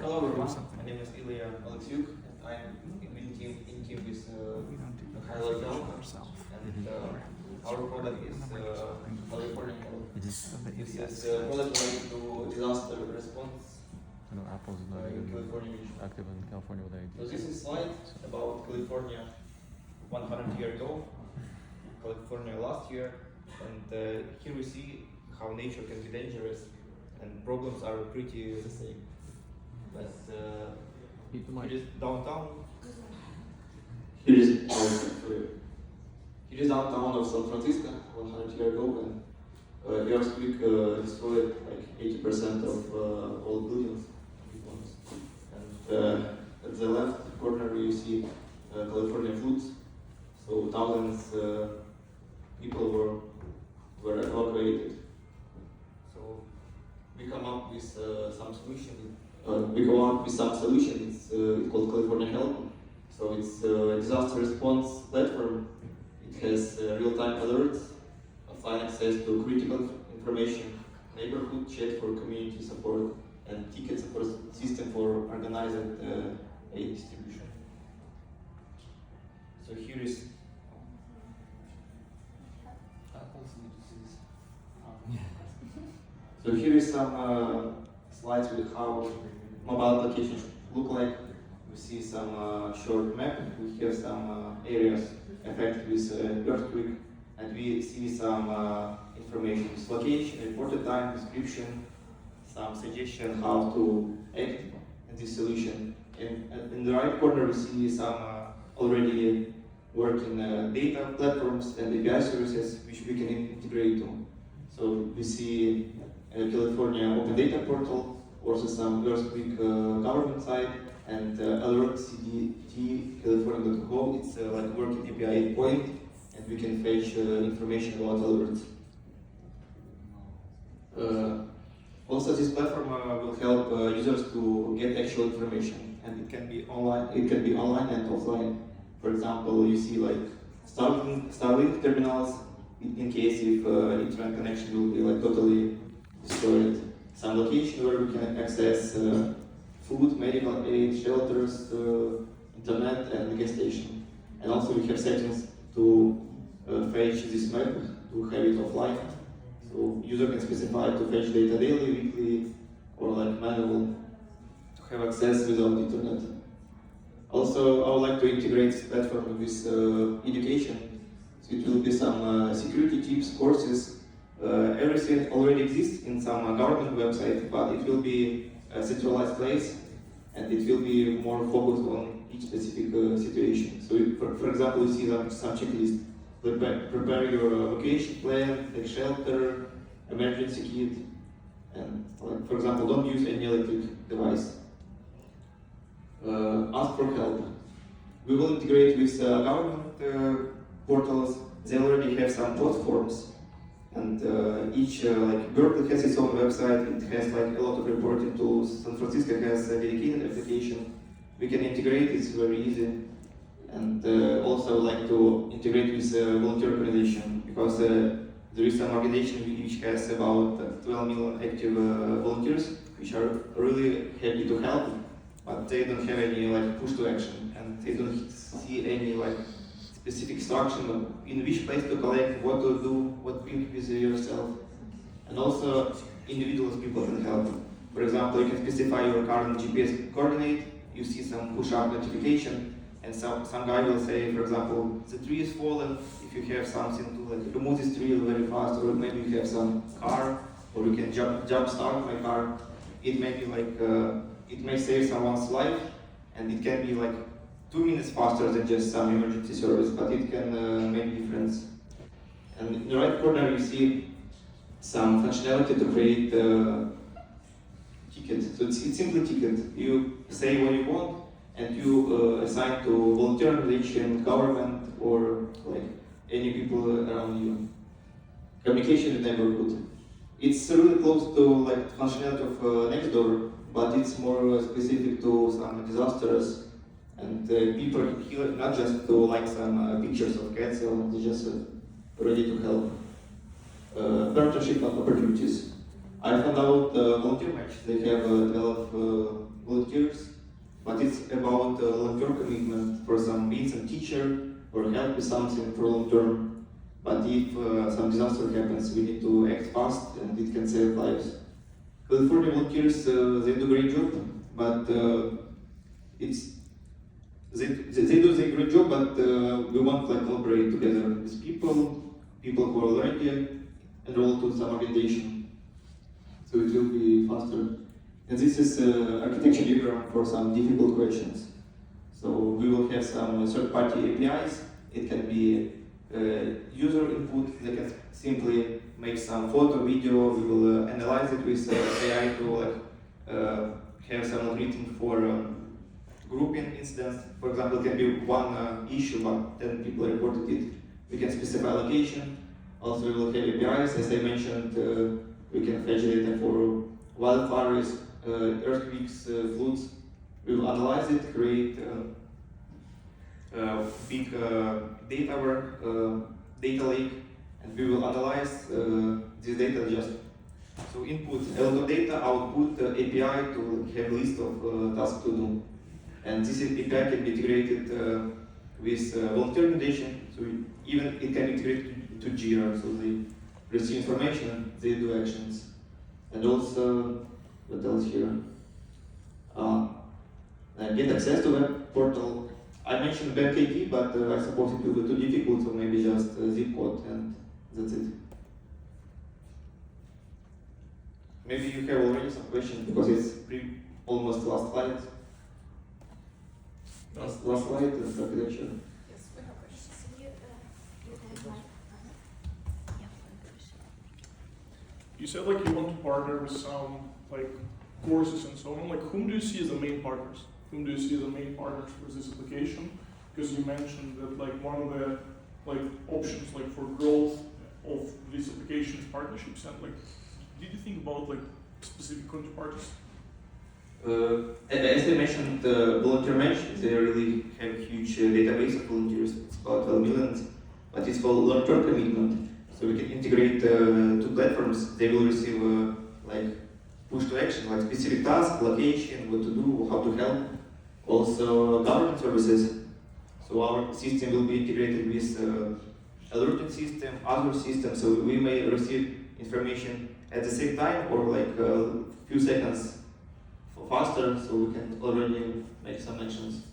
Hello everyone, my name is Ilya Alexiuk, and I'm in team with CaliforniaHelp, and our product is CaliforniaHelp. This is a product related to disaster response Apple's not in even California region. active in California with So IT. this is a slide about California 100 years ago, California last year, and here we see how nature can be dangerous and problems are pretty the same. But here is downtown. Here is downtown of San Francisco 100 years ago, and the earthquake destroyed like 80% of all buildings. And at the left corner you see California floods. So thousands people were evacuated. So we come up with some solution. It's called CaliforniaHelp. So it's a disaster response platform. It has real-time alerts, offline access to critical information, neighborhood chat for community support, and ticket support system for organized aid distribution. So here is. So here is some slides with how mobile applications look like. We see some short map. We have some areas affected with earthquake, and we see some information: location, reported time, description, some suggestion how to act in this solution. And in the right corner, we see some already working data platforms and API services which we can integrate to. So we see California Open Data Portal, also some earthquake government side, and alert CDT California.gov. It's like working API point, and we can fetch information about alerts. Also, this platform will help users to get actual information, and it can be online. It can be online and offline. For example, you see like Starlink terminals in case if internet connection will be like totally destroyed. Some location where we can access food, medical aid, shelters, internet, and gas station. And also we have settings to fetch this map to have it offline. So user can specify to fetch data daily, weekly, or like manual to have access without internet. Also, I would like to integrate this platform with education. So it will be some security tips, courses. Everything already exists in some government website, but it will be a centralized place, and it will be more focused on each specific situation. So, for example, you see some checklist. Prepare your vacation plan, take shelter, emergency kit, and like, for example, don't use any electric device. Ask for help. We will integrate with government portals. They already have some post forms, and each like Berkeley has its own website. It has like a lot of reporting tools. San Francisco has a dedicated application. We can integrate. It's very easy. And also like to integrate with volunteer organization, because there is some organization which has about 12 million active volunteers, which are really happy to help, but they don't have any like push to action, and they don't see any like specific instruction in which place to collect, what to do, what bring with yourself. And also individuals people can help. For example, you can specify your current GPS coordinate. You see some push-up notification. And some guy will say, for example, the tree is fallen. If you have something to like remove this tree very fast, or maybe you have some car, or you can jump start my car. It may be like it may save someone's life, and it can be like 2 minutes faster than just some emergency service, but it can make a difference. And in the right corner you see some functionality to create ticket. So it's simply ticket. You say what you want, and you assign to volunteer organization, government, or like any people around you. Communication with neighborhood. It's really close to like functionality of Nextdoor, but it's more specific to some disasters, and people here not just to like some pictures of cats, or they're just ready to help. Partnership opportunities. I found out volunteer match. They have 12 volunteers, but it's about long-term commitment for some being some teacher or help with something for long term. But if some disaster happens, we need to act fast and it can save lives. California volunteers, they do a great job, but they do a great job, but we want to collaborate together with people who are already enrolled to some organization, so it will be faster. And this is architecture diagram for some difficult questions. So we will have some third-party APIs. It can be user input. They can simply make some photo, video. We will analyze it with AI to have some algorithm for grouping incidents. For example, it can be one issue, but 10 people reported it. We can specify location. Also, we will have APIs. As I mentioned, we can fetch data for wildfires, earthquakes, floods. We will analyze it, create big data lake, and we will analyze this data just. So input a lot of data, output API to have a list of tasks to do. And this API can be integrated with volunteer organization, so even it can be integrated to Jira, so they receive information, they do actions. And also, what else here? Get access to web portal. I mentioned bank ID, but I suppose it will be too difficult, so maybe just zip code and that's it. Maybe you have already some questions because it's almost last slide. Last slide is architecture. Yes, we have questions. You said like you want to partner with some like courses and so on. Like whom do you see as the main partners? Whom do you see as the main partners for this application? Because you mentioned that like one of the like options like for growth of this application is partnerships. And like, did you think about like specific counterparties? As I mentioned, volunteer mentions, they really have a huge database of volunteers. It's about 12 million, but it's called long-term commitment. So we can integrate two platforms. They will receive like push to action, like specific task, location, what to do, how to help. Also government services. So our system will be integrated with alerting system, other systems. So we may receive information at the same time or like a few seconds faster, so we can already make some actions.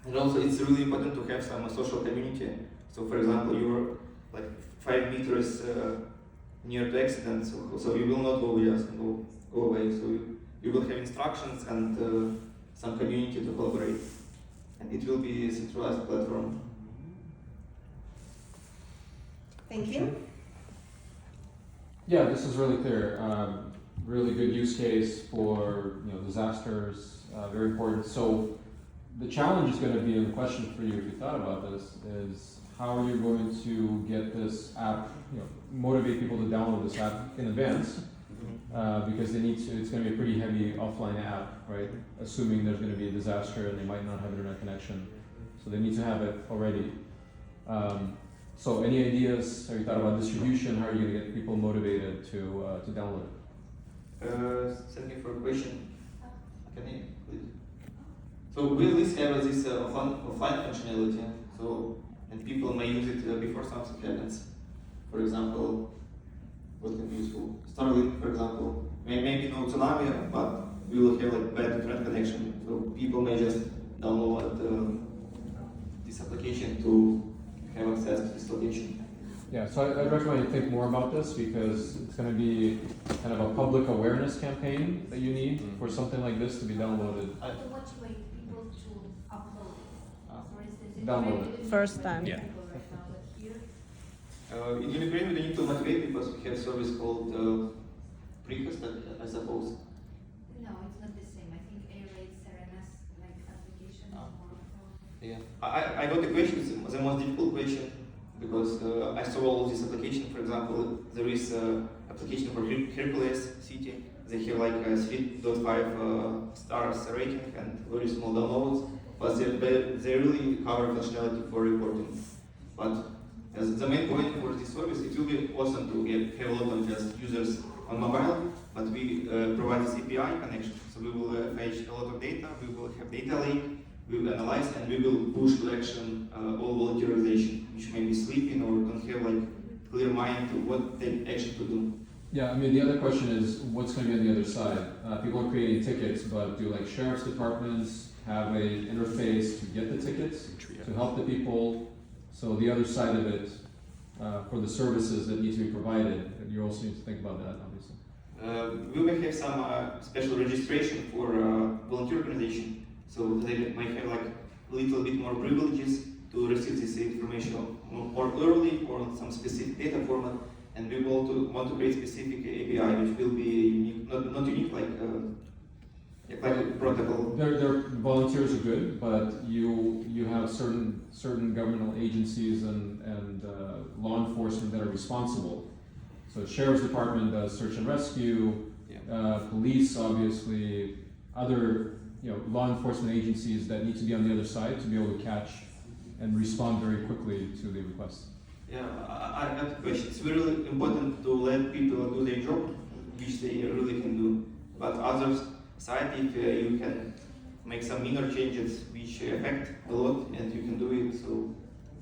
And also it's really important to have some social community. So for example, you're like 5 meters near the accident, so you will not go just go away. So you will have instructions and some community to collaborate. And it will be a centralized platform. Thank you. Yeah, this is really clear. Really good use case for disasters. Very important. So the challenge is going to be, and the question for you, if you thought about this, is how are you going to get this app, motivate people to download this app in advance? Because they need to. It's going to be a pretty heavy offline app, right? Assuming there's going to be a disaster and they might not have internet connection, so they need to have it already. So any ideas? Have you thought about distribution? How are you going to get people motivated to download it? Thank you for the question. Can you please? So we at least have this offline functionality. So and people may use it before something happens. For example, what can be useful? Starlink, for example. Maybe no tsunami, but we will have like bad internet connection. So people may just download this application to have access to this location. Yeah, so I'd recommend you think more about this because it's going to be kind of a public awareness campaign that you need for something like this to be downloaded. To what way people to upload it? For instance, Download it. First time. Yeah. In Ukraine, we need to motivate because we have a service called Precast, I suppose. No, it's not the same. I think A-Rate, Serena's like application is more of Yeah. I got the question, the most difficult question, because I saw all of this application. For example, there is application for Hercules City. They have like a 3.5 stars rating and very small downloads, but they really cover functionality for reporting. But as the main point for this service, it will be awesome to have a lot of just users on mobile, but we provide this API connection. So we will fetch a lot of data, we will have data lake, we will analyze, and we will push to action all volunteerization, which may be sleeping or don't have like clear mind to what take action to do. Yeah, I mean, the other question is what's going to be on the other side? People are creating tickets, but do like sheriff's departments have a interface to get the tickets, to help the people? So the other side of it, for the services that need to be provided, you also need to think about that, obviously. We may have some special registration for volunteer organization, so they might have like a little bit more privileges to receive this information more early or on some specific data format, and we want to create specific API which will be unique, not unique like a protocol. Their volunteers are good, but you have certain governmental agencies and law enforcement that are responsible. So sheriff's department does search and rescue, police obviously, other law enforcement agencies that need to be on the other side to be able to catch and respond very quickly to the request. Yeah, I have a question. It's really important to let people do their job, which they really can do. But other side, if you can make some minor changes which affect a lot, and you can do it, so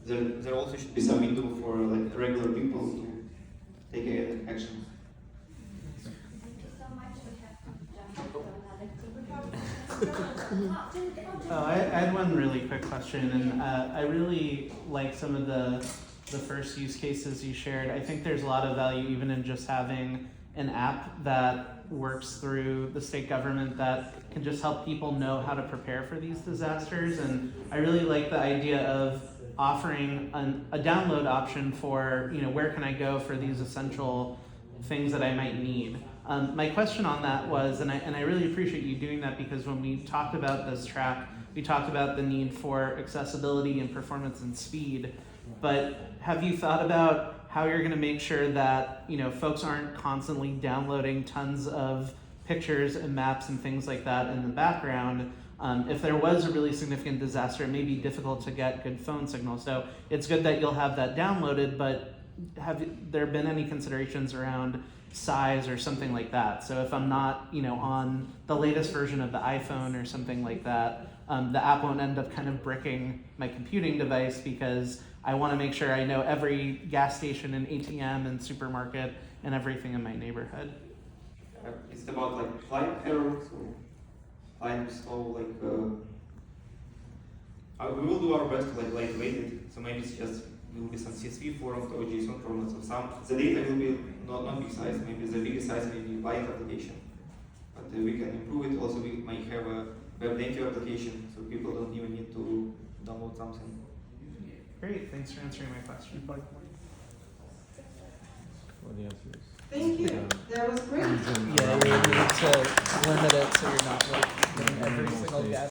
there also should be some window for like regular people to take action. Thank you so much. We have to jump to another I had one really quick question, and I really like some of the first use cases you shared. I think there's a lot of value even in just having an app that works through the state government that can just help people know how to prepare for these disasters. And I really like the idea of offering a download option for, where can I go for these essential things that I might need. My question on that was, and I really appreciate you doing that, because when we talked about this track, we talked about the need for accessibility and performance and speed. But have you thought about how you're going to make sure that folks aren't constantly downloading tons of pictures and maps and things like that in the background? If there was a really significant disaster, it may be difficult to get good phone signal. So it's good that you'll have that downloaded, but have there been any considerations around size or something like that? So if I'm not, on the latest version of the iPhone or something like that, the app won't end up kind of bricking my computing device, because I want to make sure I know every gas station and ATM and supermarket and everything in my neighborhood. It's about like client error, so client install we will do our best to lightweight it. So maybe it's just will be some CSV format or JSON format. So the data will be not big size. Maybe the biggest size may be light application, but we can improve it. Also, we might have a web native application, so people don't even need to download something. Great, thanks for answering my question. Well, the answer is Thank you. That was great. Yeah, you need to limit it so you're not like